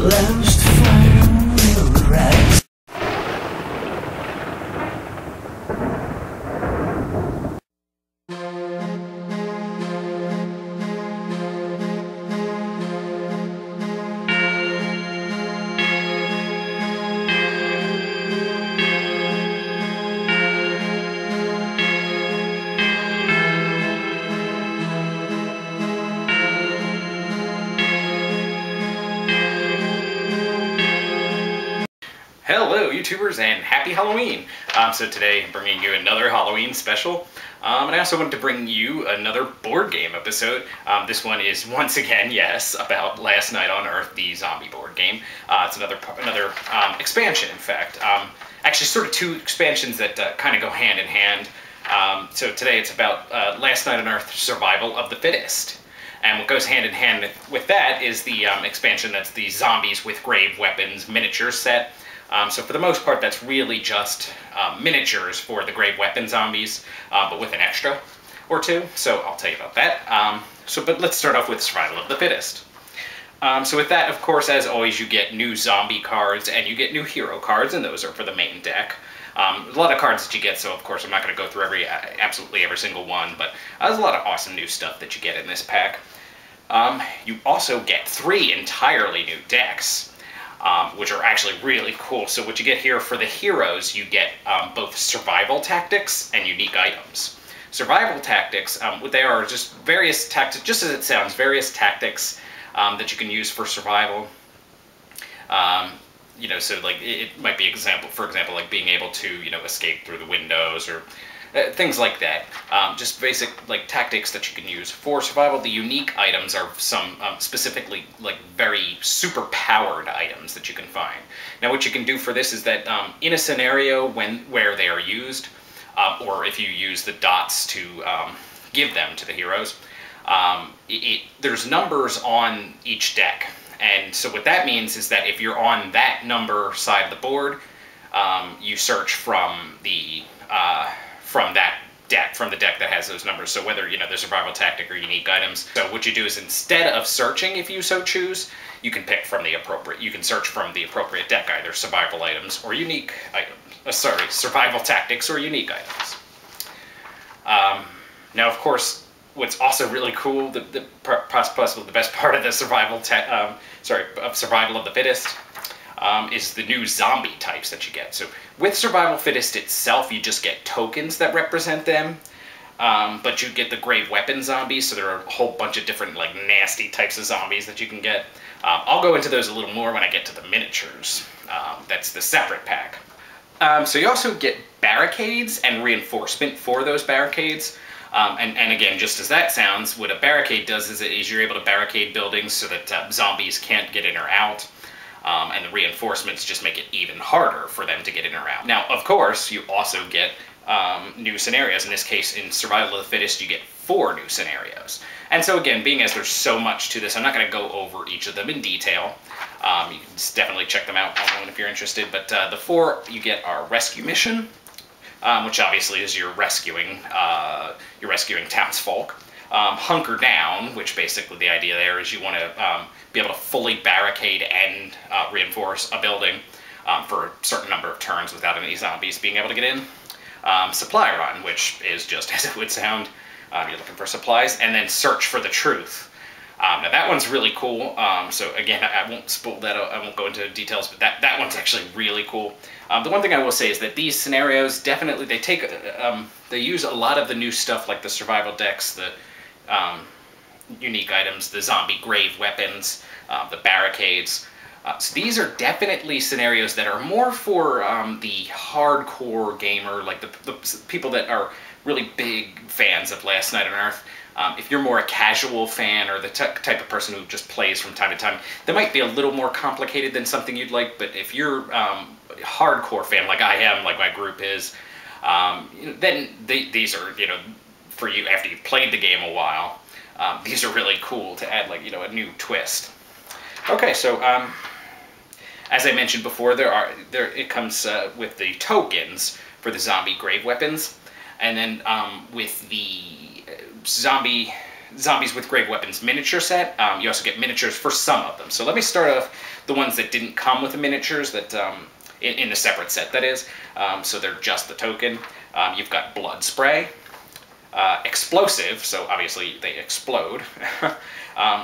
Lost fire will rise. Hello YouTubers and happy Halloween! So today I'm bringing you another Halloween special, and I also wanted to bring you another board game episode. This one is once again, yes, about Last Night on Earth, the zombie board game. It's another expansion, in fact. Actually sort of two expansions that kind of go hand in hand. So today it's about Last Night on Earth, Survival of the Fittest. And what goes hand in hand with that is the expansion that's the Zombies with Grave Weapons miniature set. So for the most part, that's really just miniatures for the Grave Weapon zombies, but with an extra or two, so I'll tell you about that. But let's start off with Survival of the Fittest. So with that, of course, as always, you get new zombie cards, and you get new hero cards, and those are for the main deck. There's a lot of cards that you get, so of course I'm not going to go through absolutely every single one, but there's a lot of awesome new stuff that you get in this pack. You also get 3 entirely new decks. Which are actually really cool. So what you get here for the heroes, you get both survival tactics and unique items. Survival tactics, what they are just various tactics, just as it sounds, various tactics that you can use for survival. You know, so like it might be for example, like being able to, you know, escape through the windows or things like that. Just basic like tactics that you can use for survival. The unique items are some specifically like very super powered items that you can find. Now what you can do for this is that in a scenario where they are used, or if you use the dots to give them to the heroes, there's numbers on each deck. And so what that means is that if you're on that number side of the board, you search from the deck that has those numbers. So whether, you know, the survival tactic or unique items. So what you do is instead of searching, if you so choose, you can pick from you can search from the appropriate deck, either survival items or unique items. Survival tactics or unique items. Now, of course, what's also really cool, possibly the best part of the Survival of the Fittest, is the new zombie types that you get. So with Survival Fittest itself, you just get tokens that represent them, but you get the Grave Weapon zombies, so there are a whole bunch of different like nasty types of zombies that you can get. I'll go into those a little more when I get to the miniatures. That's the separate pack. So you also get barricades and reinforcement for those barricades. And again, just as that sounds, what a barricade does is you're able to barricade buildings so that zombies can't get in or out. And the reinforcements just make it even harder for them to get in or out. Now, of course, you also get new scenarios. In this case, in Survival of the Fittest, you get 4 new scenarios. And so again, being as there's so much to this, I'm not going to go over each of them in detail. You can definitely check them out online if you're interested. But the 4 you get are Rescue Mission, which obviously is you're rescuing townsfolk. Hunker Down, which basically the idea there is you want to be able to fully barricade and reinforce a building for a certain number of turns without any zombies being able to get in. Supply Run, which is just as it would sound, you're looking for supplies, and then Search for the Truth. Now that one's really cool. So again, I won't spoil that. I won't go into details, but that one's actually really cool. The one thing I will say is that these scenarios definitely they use a lot of the new stuff like the survival decks, the unique items, the zombie grave weapons, the barricades. So these are definitely scenarios that are more for the hardcore gamer, like the people that are really big fans of Last Night on Earth. If you're more a casual fan or the type of person who just plays from time to time, they might be a little more complicated than something you'd like, but if you're a hardcore fan like I am, like my group is, then these are, you know, for you after you've played the game a while. These are really cool to add, like, you know, a new twist. Okay, so as I mentioned before, it comes with the tokens for the zombie grave weapons, and then with the zombie Zombies with Grave Weapons miniature set. You also get miniatures for some of them. So let me start off the ones that didn't come with the miniatures, that in the separate set, that is. So they're just the token. You've got Blood Spray, Explosive, so obviously they explode.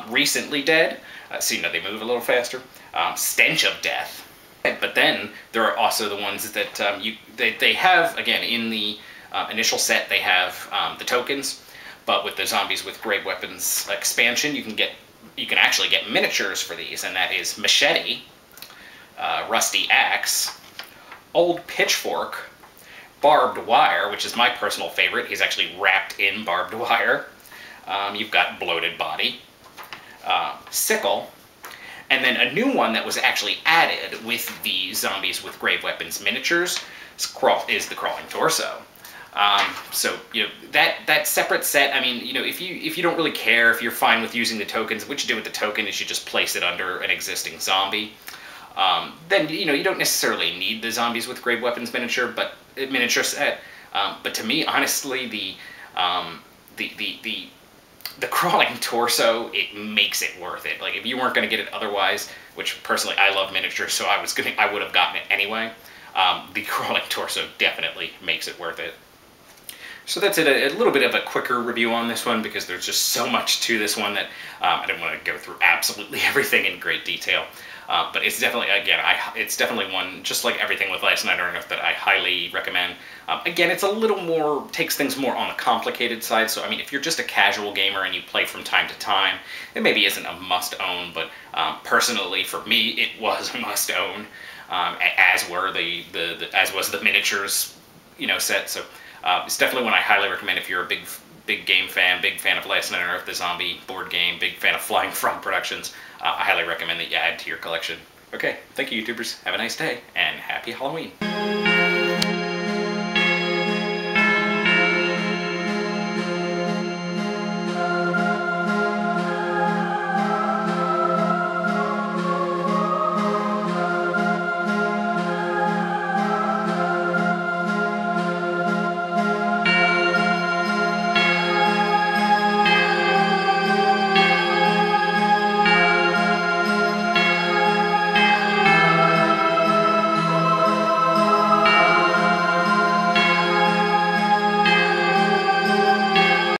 Recently Dead, so you know they move a little faster. Stench of Death. But then there are also the ones that they have, again, in the initial set they have the tokens, but with the Zombies with Grave Weapons expansion, you can actually get miniatures for these, and that is Machete, Rusty Axe, Old Pitchfork, Barbed Wire, which is my personal favorite. He's actually wrapped in barbed wire. You've got Bloated Body, Sickle, and then a new one that was actually added with the Zombies with Grave Weapons miniatures is the Crawling Torso. So, you know, that separate set, I mean, you know, if you don't really care, if you're fine with using the tokens, what you do with the token is you just place it under an existing zombie. Then, you know, you don't necessarily need the Zombies with Grave Weapons miniature set. But to me, honestly, the Crawling Torso, it makes it worth it. Like, if you weren't going to get it otherwise, which personally I love miniatures, so I would have gotten it anyway. The Crawling Torso definitely makes it worth it. So that's it, a little bit of a quicker review on this one, because there's just so much to this one that I didn't want to go through absolutely everything in great detail. But it's definitely, again, it's definitely one, just like everything with Last Night on Earth, that I highly recommend. Again, it's a little more, takes things more on the complicated side, so I mean, if you're just a casual gamer and you play from time to time, it maybe isn't a must-own, but personally, for me, it was a must-own, as was the miniatures, you know, set, so it's definitely one I highly recommend if you're a big game fan, big fan of Last Night on Earth, the zombie board game, big fan of Flying Frog Productions. I highly recommend that you add to your collection. Okay, thank you, YouTubers. Have a nice day, and happy Halloween.